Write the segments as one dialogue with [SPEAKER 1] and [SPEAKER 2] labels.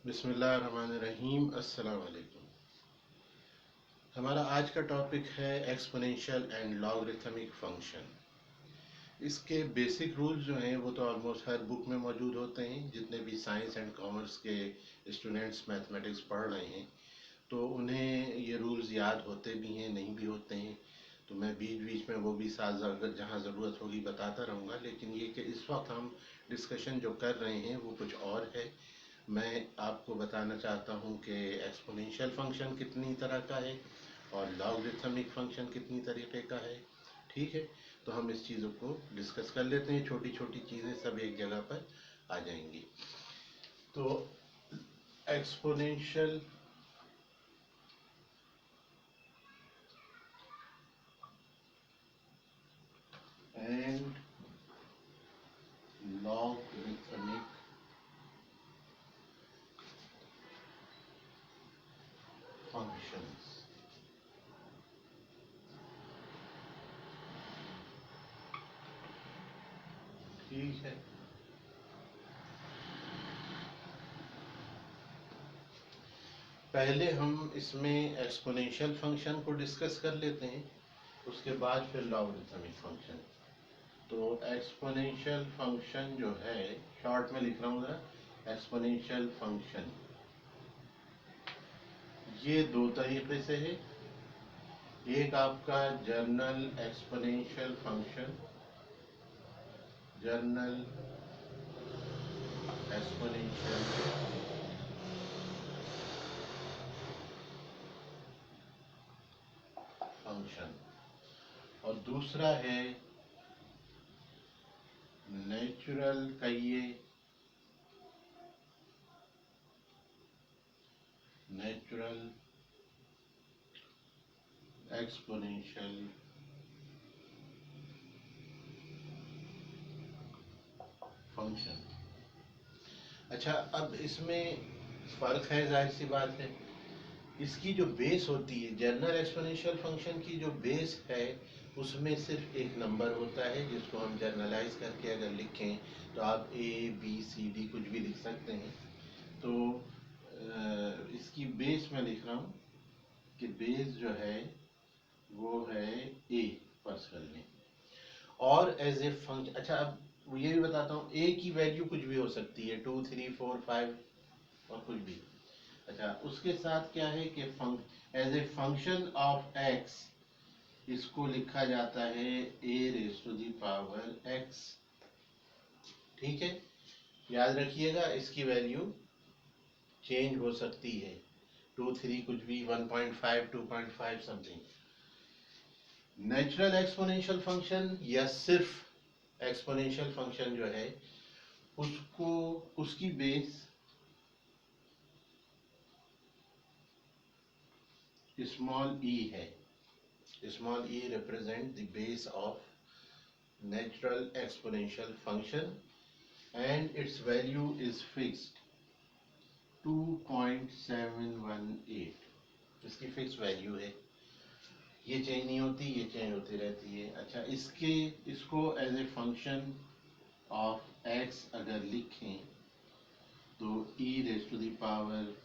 [SPEAKER 1] बिस्मिल्लाहिर्रहमानिर्रहीम। अस्सलाम वालेकुम। हमारा आज का टॉपिक है एक्सपोनेंशियल एंड लॉगरिथमिक फंक्शन। इसके बेसिक रूल्स जो हैं वो तो ऑलमोस्ट हर बुक में मौजूद होते हैं। जितने भी साइंस एंड कॉमर्स के स्टूडेंट्स मैथमेटिक्स पढ़ रहे हैं तो उन्हें ये रूल्स याद होते भी हैं, नहीं भी होते हैं। तो मैं बीच बीच में वो भी साथ अगर जहाँ ज़रूरत होगी बताता रहूँगा। लेकिन ये कि इस वक्त हम डिस्कशन जो कर रहे हैं वो कुछ और है। मैं आपको बताना चाहता हूँ कि एक्सपोनेंशियल फंक्शन कितनी तरह का है और लॉगरिथमिक फंक्शन कितनी तरीके का है। ठीक है, तो हम इस चीज़ों को डिस्कस कर लेते हैं। छोटी छोटी चीज़ें सब एक जगह पर आ जाएंगी। तो एक्सपोनेंशियल एंड लॉगरिथमिक फंक्शंस। ठीक है, पहले हम इसमें एक्सपोनेंशियल फंक्शन को डिस्कस कर लेते हैं, उसके बाद फिर लॉगरिथमिक फंक्शन। तो एक्सपोनेंशियल फंक्शन जो है, शॉर्ट में लिख रहा हूँ, एक्सपोनेंशियल फंक्शन ये दो तरीके से है। एक आपका journal exponential function, journal exponential function, और दूसरा है नेचुरल, कहिए नेचुरल एक्सपोनेंशियल फंक्शन। अच्छा, अब इसमें फर्क है, जाहिर सी बात है। इसकी जो बेस होती है, जनरल एक्सपोनेंशियल फंक्शन की जो बेस है उसमें सिर्फ एक नंबर होता है जिसको हम जर्नलाइज करके अगर लिखें तो आप ए बी सी डी कुछ भी लिख सकते हैं। तो इसकी बेस मैं लिख रहा हूँ कि बेस जो है वो है ए, फर्ज कर लें। और एज ए फंक्शन, अच्छा अब ये भी बताता हूँ, ए की वैल्यू कुछ भी हो सकती है, 2 3 4 5 और कुछ भी। अच्छा, उसके साथ क्या है कि as a function of x इसको लिखा जाता है a raise to the power x. ठीक है, याद रखिएगा इसकी वैल्यू चेंज हो सकती है, 2 3 कुछ भी, 1.5 2.5 समथिंग। नेचुरल एक्सपोनेंशियल फंक्शन या सिर्फ एक्सपोनेंशियल फंक्शन जो है उसको, उसकी बेस स्मॉल ई है। Small e represent the base of natural exponential function and its value is fixed 2.718। इसकी फिक्स वैल्यू है, ये चेंज नहीं होती, ये चेंज होती रहती है। अच्छा, इसको as a function of x अगर लिखें तो e raise to the power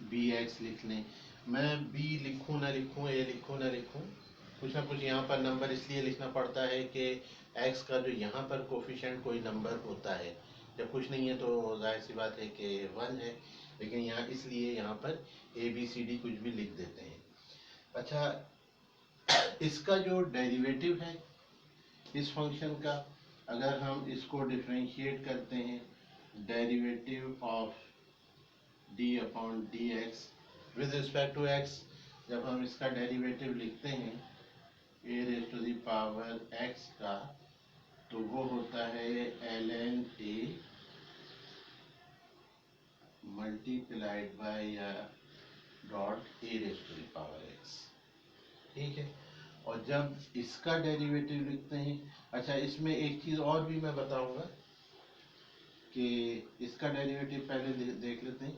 [SPEAKER 1] bx लिख लें। मैं b लिखूं ना लिखूं, a लिखूं ना लिखूं, कुछ ना कुछ यहाँ पर नंबर इसलिए लिखना पड़ता है कि x का जो यहाँ पर कोफिशिएंट कोई नंबर होता है। जब कुछ नहीं है तो जाहिर सी बात है कि 1 है, लेकिन यहाँ इसलिए यहाँ पर ए बी सी डी कुछ भी लिख देते हैं। अच्छा, इसका जो डेरिवेटिव है इस फंक्शन का, अगर हम इसको डिफरेंशिएट करते हैं, derivative of d upon D x with respect to x, जब हम इसका डेरिवेटिव लिखते हैं a raise to the power x का, तो वो होता है ln a multiplied by dot a raise to the power x. ठीक है, और जब इसका डेरिवेटिव लिखते हैं, अच्छा इसमें एक चीज़ और भी मैं बताऊंगा कि इसका डेरिवेटिव पहले देख लेते हैं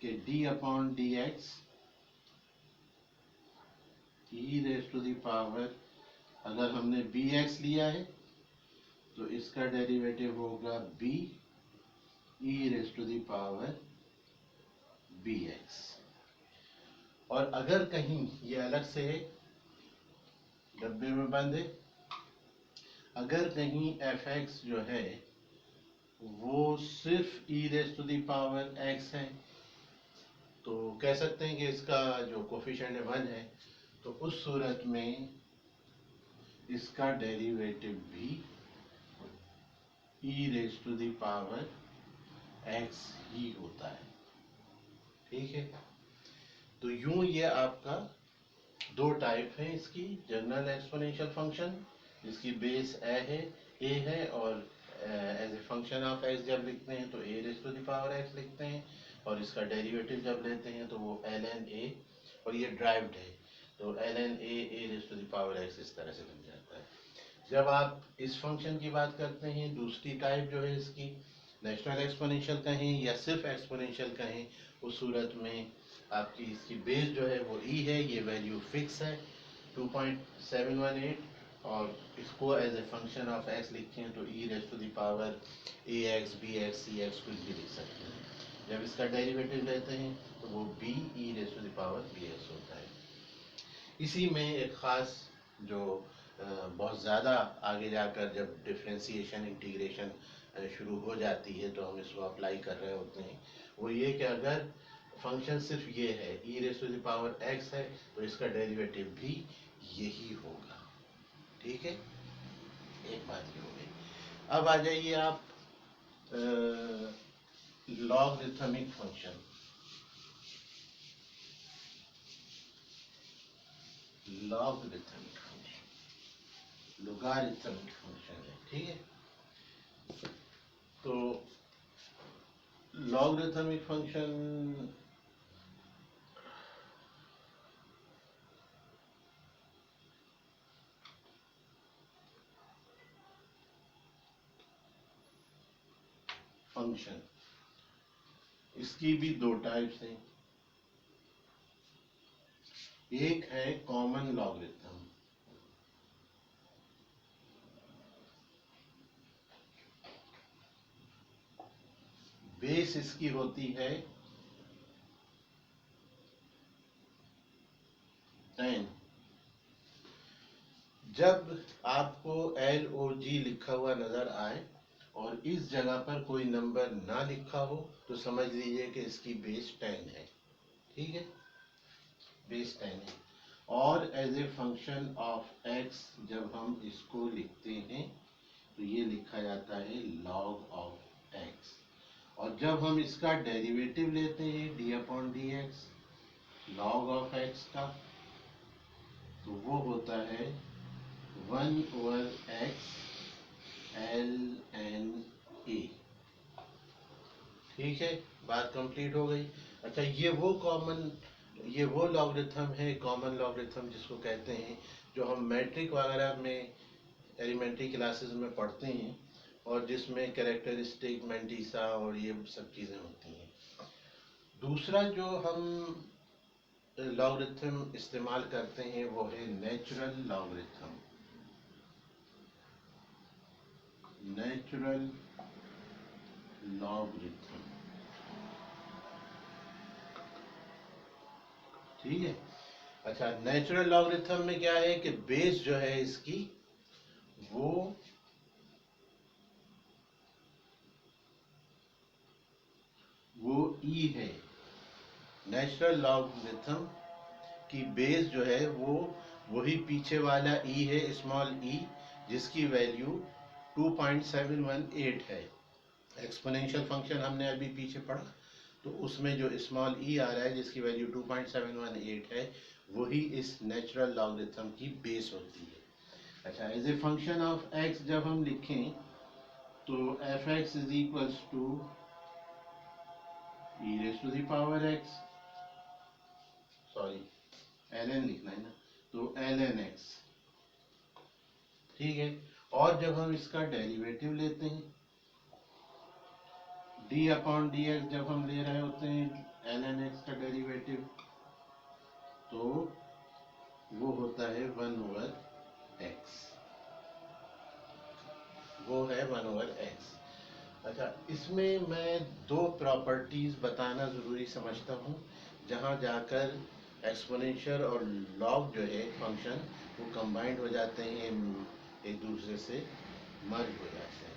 [SPEAKER 1] कि D upon D X E raise to the power, अगर हमने बी एक्स लिया है तो इसका डेरिवेटिव होगा B E raise to the power B X. और अगर कहीं ये अलग से है, डब्बे में बंद है, अगर कहीं एफ एक्स जो है वो सिर्फ e raise to the power x है, तो कह सकते हैं कि इसका जो कोफिशिएंट 1 है, तो उस सूरत में इसका डेरिवेटिव भी e raise to the power x ही होता है। ठीक है, तो यूं ये आपका दो टाइप है इसकी जनरल एक्सपोनेंशियल फंक्शन, जिसकी बेस ए है और as a function of x जब लिखते हैं तो a raise to the power x लिखते हैं, और इसका डेरिवेटिव जब लेते हैं तो वो ln a, और ये ड्राइव्ड है तो ln a raise to the power X इस तरह से बन जाता है। जब आप इस फंक्शन की बात करते हैं, दूसरी टाइप जो है इसकी नेचुरल एक्सपोनेंशियल कहें या सिर्फ एक्सपोनेंशियल कहें, उस सूरत में आपकी इसकी बेस जो है वो ई है, ये वैल्यू फिक्स है 2.718, और इसको as a function of x लिखें तो e raise to the power a x b x c x कुछ भी लिख सकते हैं। जब इसका डेरिवेटिव लेते हैं तो वो B E raise to the power B X होता है। इसी में एक ख़ास जो बहुत ज़्यादा आगे जाकर जब डिफ्रेंसिएशन इंटीग्रेशन शुरू हो जाती है तो हम इसको अप्लाई कर रहे होते हैं, वो ये कि अगर फंक्शन सिर्फ ये है e raise to the power x है, तो इसका डेरिवेटिव भी यही होगा। ठीक है, एक बात ये हो गई। अब आ जाइए आप logarithmic function. Logarithmic function logarithmic function है। ठीक है, तो लॉगरिथमिक फंक्शन फंक्शन इसकी भी दो टाइप्स हैं। एक है कॉमन लॉगरिथम, बेस इसकी होती है 10। जब आपको LOG लिखा हुआ नजर आए और इस जगह पर कोई नंबर ना लिखा हो तो समझ लीजिए कि इसकी बेस 10 है। ठीक है, बेस 10 है। और as a function of x जब हम इसको लिखते हैं तो ये लिखा जाता है लॉग ऑफ एक्स, और जब हम इसका डेरिवेटिव लेते हैं d/dx लॉग ऑफ एक्स का, तो वो होता है 1/x ln a। ठीक है, बात कंप्लीट हो गई। अच्छा, ये वो लॉगरिथम है कॉमन लॉगरिथम जिसको कहते हैं, जो हम मैट्रिक वगैरह में एलिमेंट्री क्लासेस में पढ़ते हैं, और जिसमें कैरेक्टरिस्टिक मैंटिसा और ये सब चीज़ें होती हैं। दूसरा जो हम लॉगरिथम इस्तेमाल करते हैं वो है नेचुरल लॉगरिथम। नेचुरल लॉगरिथम, ठीक है। अच्छा, नेचुरल लॉगरिथम में क्या है कि बेस जो है इसकी वो ई है। नेचुरल लॉगरिथम की बेस जो है वो वही पीछे वाला ई है, स्मॉल ई, जिसकी वैल्यू 2.718 है। एक्सपोनेंशियल फंक्शन हमने अभी पीछे पढ़ा, तो उसमें जो स्मॉल ई आ रहा है जिसकी वैल्यू 2.718 है, वही इस नेचुरल लॉगरिथम की बेस होती है। अच्छा, as a function of x जब हम लिखें तो F X is equals to E raise to the power X, sorry ln लिखना है ना, तो ln x। ठीक है, और जब हम इसका डेरिवेटिव लेते हैं d/dx, जब हम ले रहे होते हैं ln x का डेरिवेटिव, तो वो होता है 1/x, वो है 1/x। अच्छा, इसमें मैं दो प्रॉपर्टीज बताना ज़रूरी समझता हूँ जहाँ जाकर एक्सपोनेंशियल और लॉग जो है फंक्शन वो कंबाइंड हो जाते हैं, एक दूसरे से मर्ज हो जाते हैं।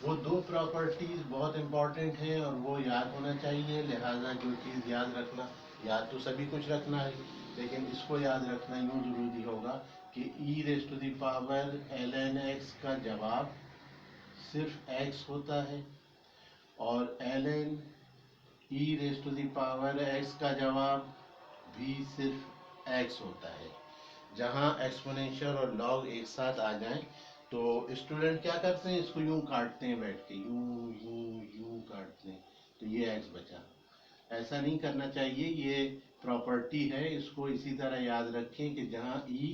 [SPEAKER 1] वो दो प्रॉपर्टीज बहुत इंपॉर्टेंट हैं और वो याद होना चाहिए। लिहाजा जो चीज़ याद रखना, याद तो सभी कुछ रखना है, लेकिन इसको याद रखना यूँ ज़रूरी होगा कि e⁻ln x का जवाब सिर्फ x होता है और ln e⁻x का जवाब भी सिर्फ x होता है। जहाँ एक्सपोनेंशियल और लॉग एक साथ आ जाएं तो स्टूडेंट क्या करते हैं, इसको यूं काटते हैं, बैठ के यूं यूं यूं काटते हैं, तो ये x बचा। ऐसा नहीं करना चाहिए, ये प्रॉपर्टी है, इसको इसी तरह याद रखें कि जहाँ e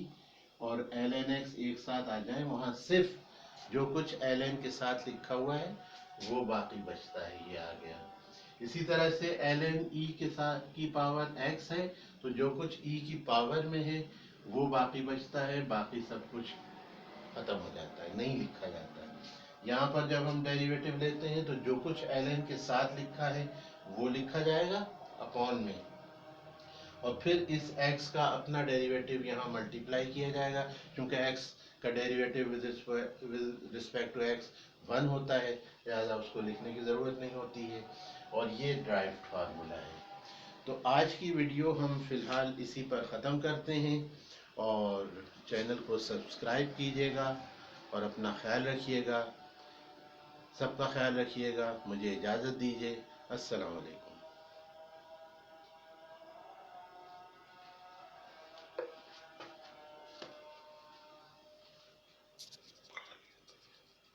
[SPEAKER 1] और ln x एक साथ आ जाएं वहाँ सिर्फ जो कुछ ln के साथ लिखा हुआ है वो बाकी बचता है, ये आ गया। इसी तरह से ln e के साथ की पावर x है तो जो कुछ e की पावर में है वो बाकी बचता है, बाकी सब कुछ खत्म हो जाता है, नहीं लिखा जाता है। यहाँ पर जब हम डेरिवेटिव लेते हैं तो जो कुछ ln के साथ लिखा है वो लिखा जाएगा अपॉन में, और फिर इस x का अपना डेरिवेटिव यहाँ मल्टीप्लाई किया जाएगा, क्योंकि x का derivative with respect to x 1 होता है, लिहाजा उसको लिखने की ज़रूरत नहीं होती है, और ये ड्राइव्ड फार्मूला है। तो आज की वीडियो हम फिलहाल इसी पर ख़त्म करते हैं, और चैनल को सब्सक्राइब कीजिएगा और अपना ख्याल रखिएगा, सबका ख्याल रखिएगा। मुझे इजाज़त दीजिए। अस्सलाम वालेकुम।